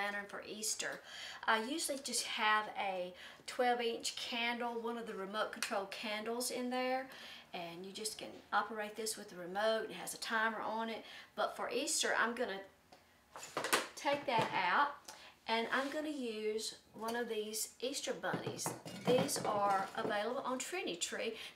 lantern for Easter. I usually just have a 12-inch candle, one of the remote control candles in there, and you just can operate this with the remote. It has a timer on it. But for Easter, I'm going to take that out, and I'm going to use one of these Easter bunnies. These are available on Trendy.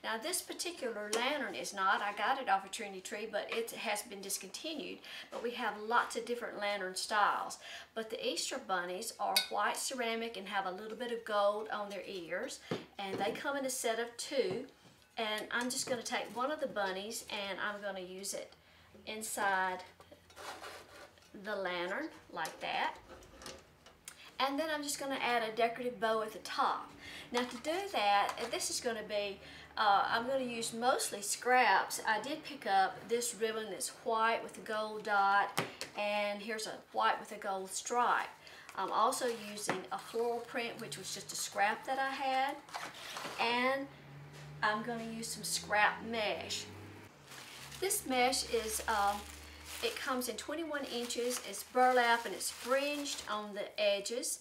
Now this particular lantern is not. I got it off of Trendy, but it has been discontinued. But we have lots of different lantern styles. But the Easter bunnies are white ceramic and have a little bit of gold on their ears. And they come in a set of 2. And I'm just going to take one of the bunnies and I'm going to use it inside the lantern like that. And then I'm just going to add a decorative bow at the top. Now to do that, this is going to be, I'm going to use mostly scraps. I did pick up this ribbon that's white with a gold dot, and here's a white with a gold stripe. I'm also using a floral print, which was just a scrap that I had, and I'm going to use some scrap mesh. This mesh is, it comes in 21 inches, it's burlap and it's fringed on the edges,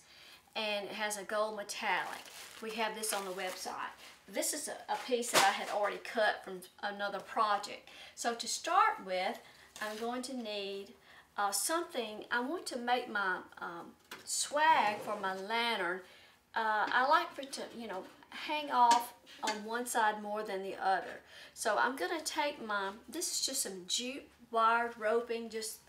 and it has a gold metallic. We have this on the website. This is a piece that I had already cut from another project. So to start with, I'm going to need something. I want to make my swag for my lantern. I like for it to, you know, hang off on one side more than the other. So I'm going to take this is just some jute wired roping, just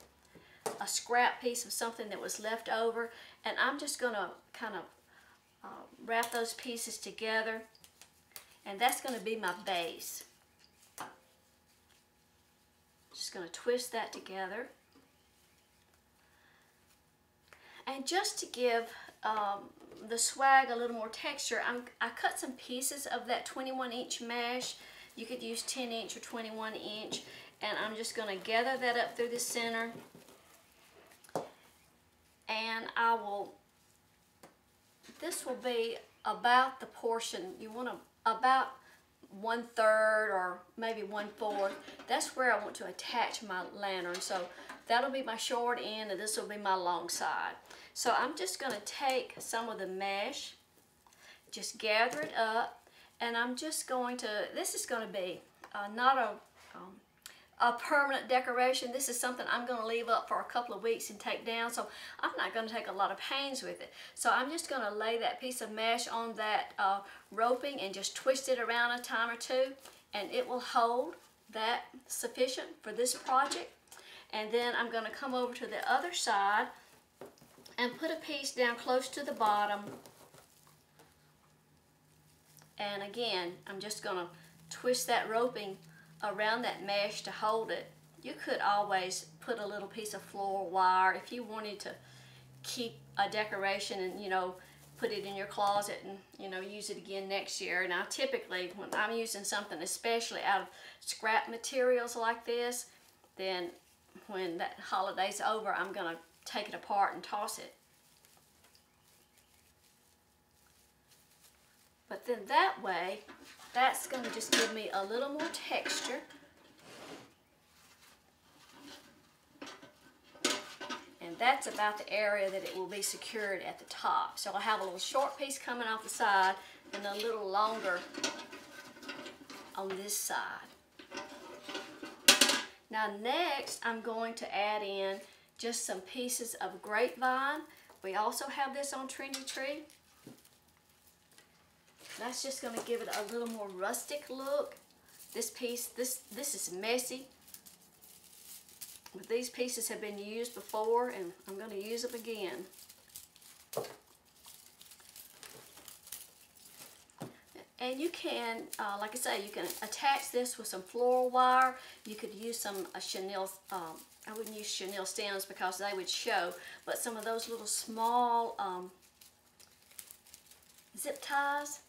a scrap piece of something that was left over, and I'm just going to kind of wrap those pieces together, and that's going to be my base. Just going to twist that together, and just to give the swag a little more texture, I cut some pieces of that 21-inch mesh. You could use 10-inch or 21-inch, and I'm just going to gather that up through the center, and this will be about the portion, you want to, about 1/3 or maybe 1/4. That's where I want to attach my lantern. So that'll be my short end and this will be my long side. So I'm just going to take some of the mesh, just gather it up, and I'm just going to, this is going to be not a permanent decoration. This is something I'm going to leave up for a couple of weeks and take down, so I'm not going to take a lot of pains with it. So I'm just going to lay that piece of mesh on that roping and just twist it around a time or two, and it will hold that sufficient for this project. And then I'm going to come over to the other side and put a piece down close to the bottom, and again I'm just going to twist that roping around that mesh to hold it. You could always put a little piece of floral wire if you wanted to keep a decoration and, you know, put it in your closet and, you know, use it again next year. Now typically when I'm using something especially out of scrap materials like this, then when that holiday's over, I'm going to take it apart and toss it. But then that way, that's going to just give me a little more texture. And that's about the area that it will be secured at the top. So I'll have a little short piece coming off the side and a little longer on this side. Now next, I'm going to add in just some pieces of grapevine. We also have this on Trendy. That's just going to give it a little more rustic look. This piece, this is messy. But these pieces have been used before, and I'm going to use them again. And you can, like I say, you can attach this with some floral wire. You could use some chenille, I wouldn't use chenille stems because they would show, but some of those little small zip ties.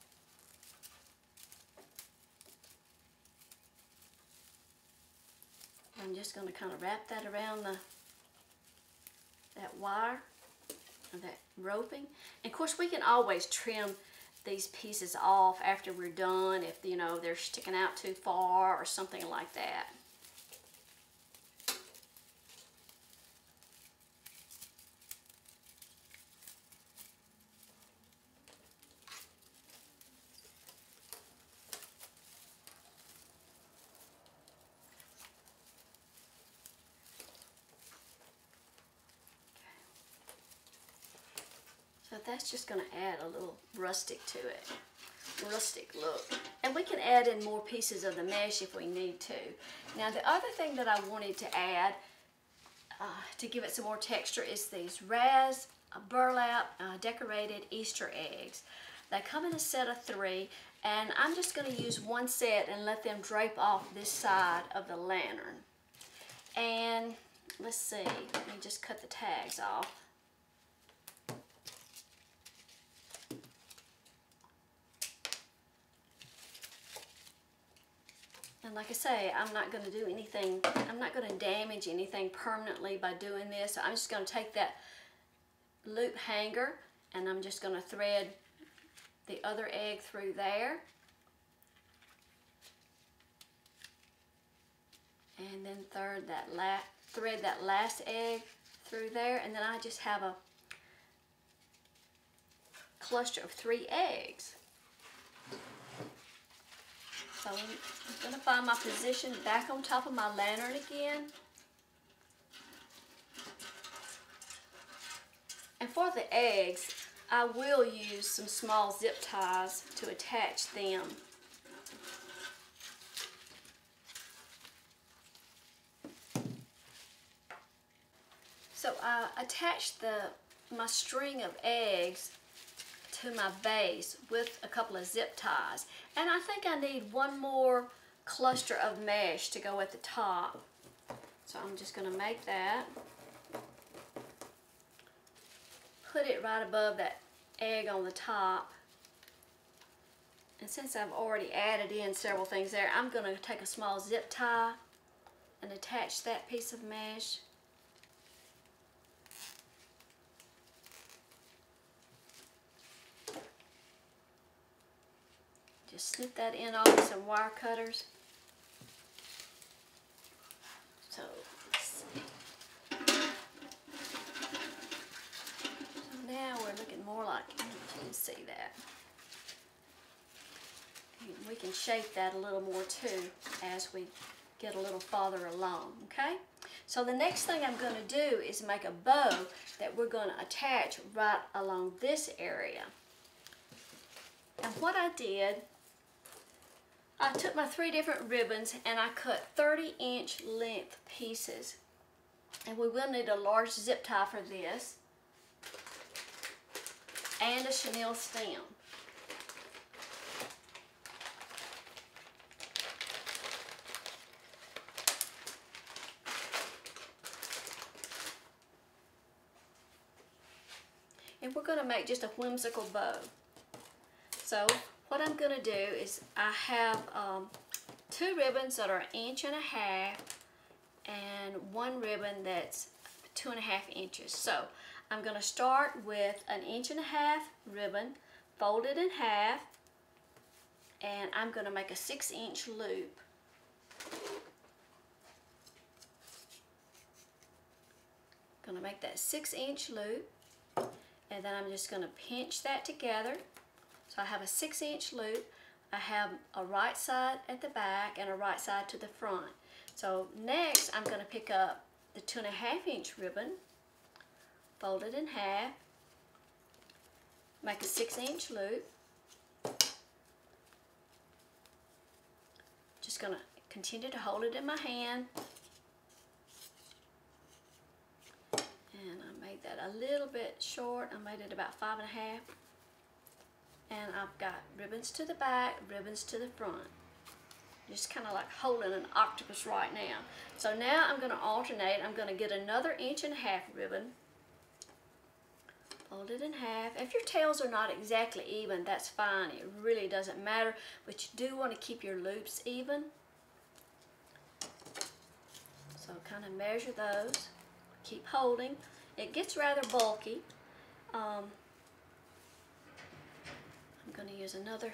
I'm just going to kind of wrap that around that wire, or that roping. And of course we can always trim these pieces off after we're done if, you know, they're sticking out too far or something like that. that's just going to add a little rustic to it. Rustic look. And we can add in more pieces of the mesh if we need to. Now the other thing that I wanted to add to give it some more texture is these raz burlap decorated Easter eggs. They come in a set of 3, and I'm just going to use one set and let them drape off this side of the lantern. And let's see, let me just cut the tags off. And like I say, I'm not going to do anything, I'm not going to damage anything permanently by doing this. So I'm just going to take that loop hanger and I'm just going to thread the other egg through there. And then thread that last egg through there. And then I just have a cluster of 3 eggs. So I'm going to find my position back on top of my lantern again. And for the eggs, I will use some small zip ties to attach them. So I attached my string of eggs to my base with a couple of zip ties. And I think I need one more cluster of mesh to go at the top. So I'm just going to make that. Put it right above that egg on the top. And since I've already added in several things there, I'm going to take a small zip tie and attach that piece of mesh. Just snip that in off with some wire cutters. So, let's see. So now we're looking more like, you can see that. And we can shape that a little more too as we get a little farther along, okay? So the next thing I'm going to do is make a bow that we're going to attach right along this area. And what I did, I took my 3 different ribbons and I cut 30-inch length pieces. And we will need a large zip tie for this and a chenille stem. And we're going to make just a whimsical bow. So what I'm going to do is I have 2 ribbons that are 1.5 inches and 1 ribbon that's 2.5 inches. So I'm going to start with 1.5 inches ribbon, fold it in half, and I'm going to make a 6-inch loop. Going to make that 6-inch loop, and then I'm just going to pinch that together. So I have a 6-inch loop. I have a right side at the back and a right side to the front. So next I'm going to pick up the 2.5-inch ribbon, fold it in half, make a 6-inch loop. Just going to continue to hold it in my hand. And I made that a little bit short. I made it about 5.5. And I've got ribbons to the back, ribbons to the front. Just kind of like holding an octopus right now. So now I'm going to alternate. I'm going to get another 1.5 inch ribbon, fold it in half. If your tails are not exactly even, that's fine. It really doesn't matter, but you do want to keep your loops even. So kind of measure those. Keep holding. It gets rather bulky. I'm going to use another,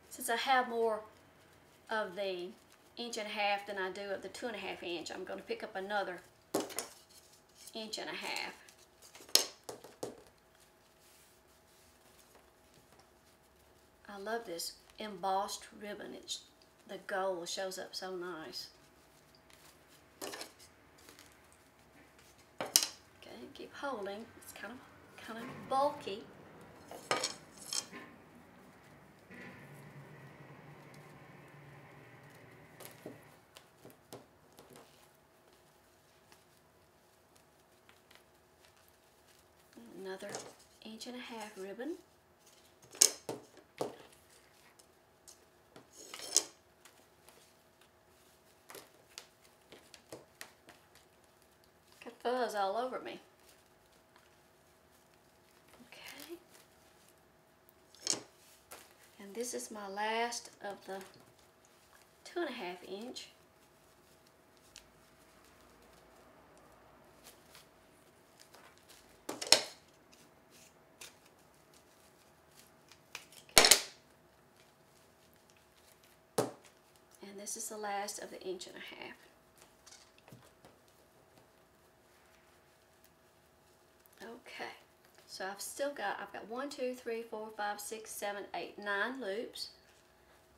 since I have more of the 1.5 inches than I do of the 2.5 inch, I'm going to pick up another 1.5 inches. I love this embossed ribbon. The gold shows up so nice. Okay, keep holding. It's kind kind of bulky. Another 1.5 inch ribbon. Got fuzz all over me. Okay. And this is my last of the 2.5 inch. And this is the last of the 1.5 inch. Okay, so I've got 1, 2, 3, 4, 5, 6, 7, 8, 9 loops.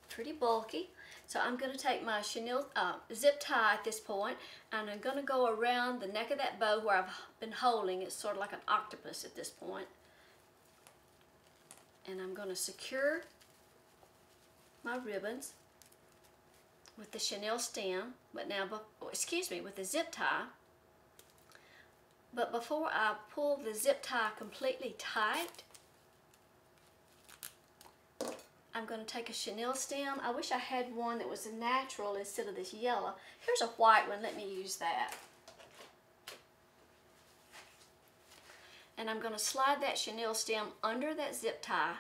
Pretty bulky. So I'm going to take my chenille zip tie at this point, and I'm going to go around the neck of that bow where I've been holding. It's sort of like an octopus at this point. And I'm going to secure my ribbons with the chenille stem, with the zip tie. But before I pull the zip tie completely tight, I'm going to take a chenille stem. I wish I had one that was natural instead of this yellow. Here's a white one. Let me use that. And I'm going to slide that chenille stem under that zip tie.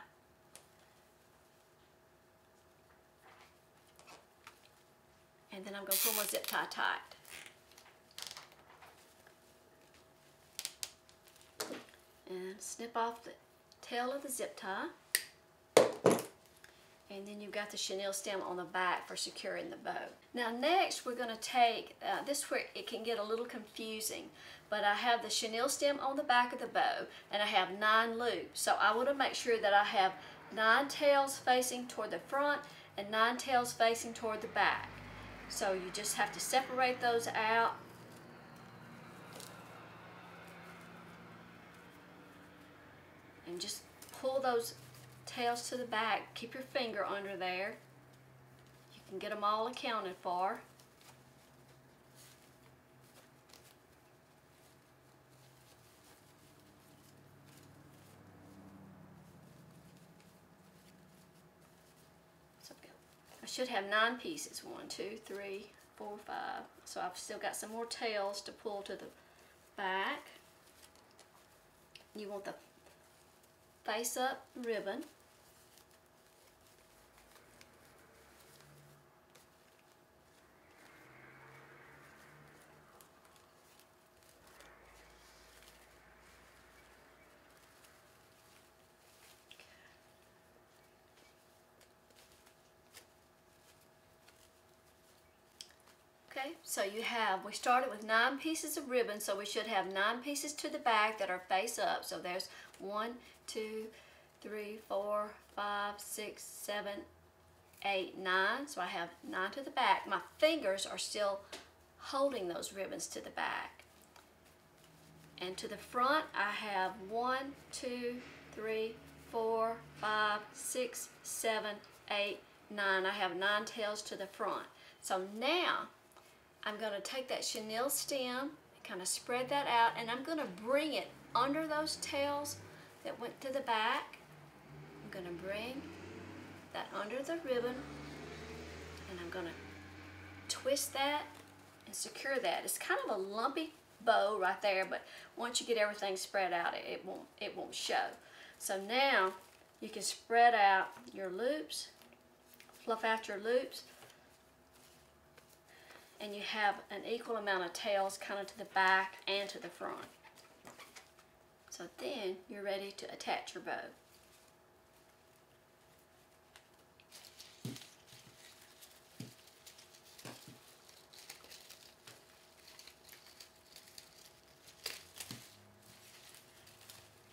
And then I'm going to pull my zip tie tight. And snip off the tail of the zip tie. And then you've got the chenille stem on the back for securing the bow. Now next we're going to take, this is where it can get a little confusing, but I have the chenille stem on the back of the bow and I have 9 loops. So I want to make sure that I have 9 tails facing toward the front and 9 tails facing toward the back. So you just have to separate those out. And just pull those tails to the back. Keep your finger under there. You can get them all accounted for. So I should have 9 pieces. 1, 2, 3, 4, 5. So I've still got some more tails to pull to the back. You want the face up ribbon. Okay, so we started with 9 pieces of ribbon, so we should have 9 pieces to the back that are face up. So there's 1, 2, 3, 4, 5, 6, 7, 8, 9. So I have 9 to the back. My fingers are still holding those ribbons to the back. And to the front, I have 1, 2, 3, 4, 5, 6, 7, 8, 9. I have 9 tails to the front. So now I'm going to take that chenille stem and kind of spread that out, and I'm going to bring it under those tails that went to the back. I'm going to bring that under the ribbon, and I'm going to twist that and secure that. It's kind of a lumpy bow right there, but once you get everything spread out, it won't show. So now you can spread out your loops, fluff out your loops, and you have an equal amount of tails kind of to the back and to the front. So then you're ready to attach your bow.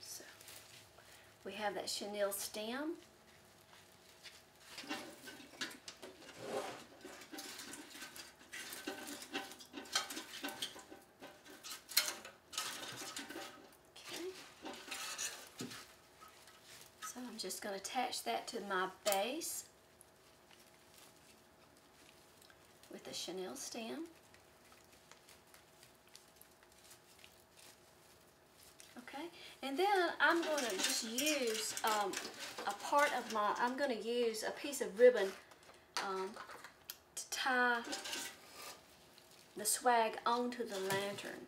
So we have that chenille stem. I'm just going to attach that to my base with a chenille stem. Okay, and then I'm going to just use I'm going to use a piece of ribbon to tie the swag onto the lantern.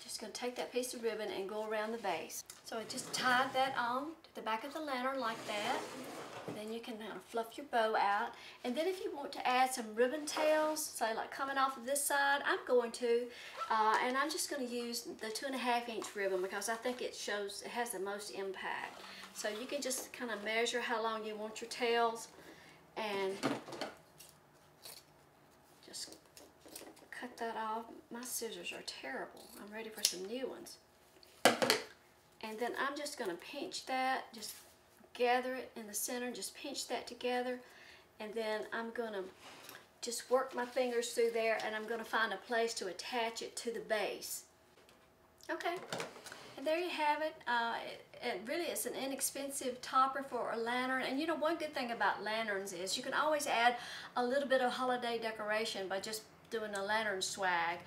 Just going to take that piece of ribbon and go around the base. So I just tied that on to the back of the lantern like that. And then you can kind of fluff your bow out. And then if you want to add some ribbon tails, say like coming off of this side, I'm going to. And I'm just going to use the 2.5 inch ribbon because I think it has the most impact. So you can just kind of measure how long you want your tails and just cut that off. My scissors are terrible. I'm ready for some new ones. And then I'm just going to pinch that, just gather it in the center, just pinch that together, and then I'm going to just work my fingers through there, and I'm going to find a place to attach it to the base. Okay, and there you have it. It really is an inexpensive topper for a lantern. And you know, one good thing about lanterns is you can always add a little bit of holiday decoration by just doing a lantern swag.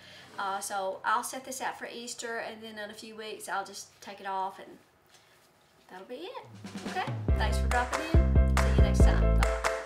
So I'll set this out for Easter, and then in a few weeks I'll just take it off, and that'll be it. Okay, thanks for dropping in. See you next time. Bye.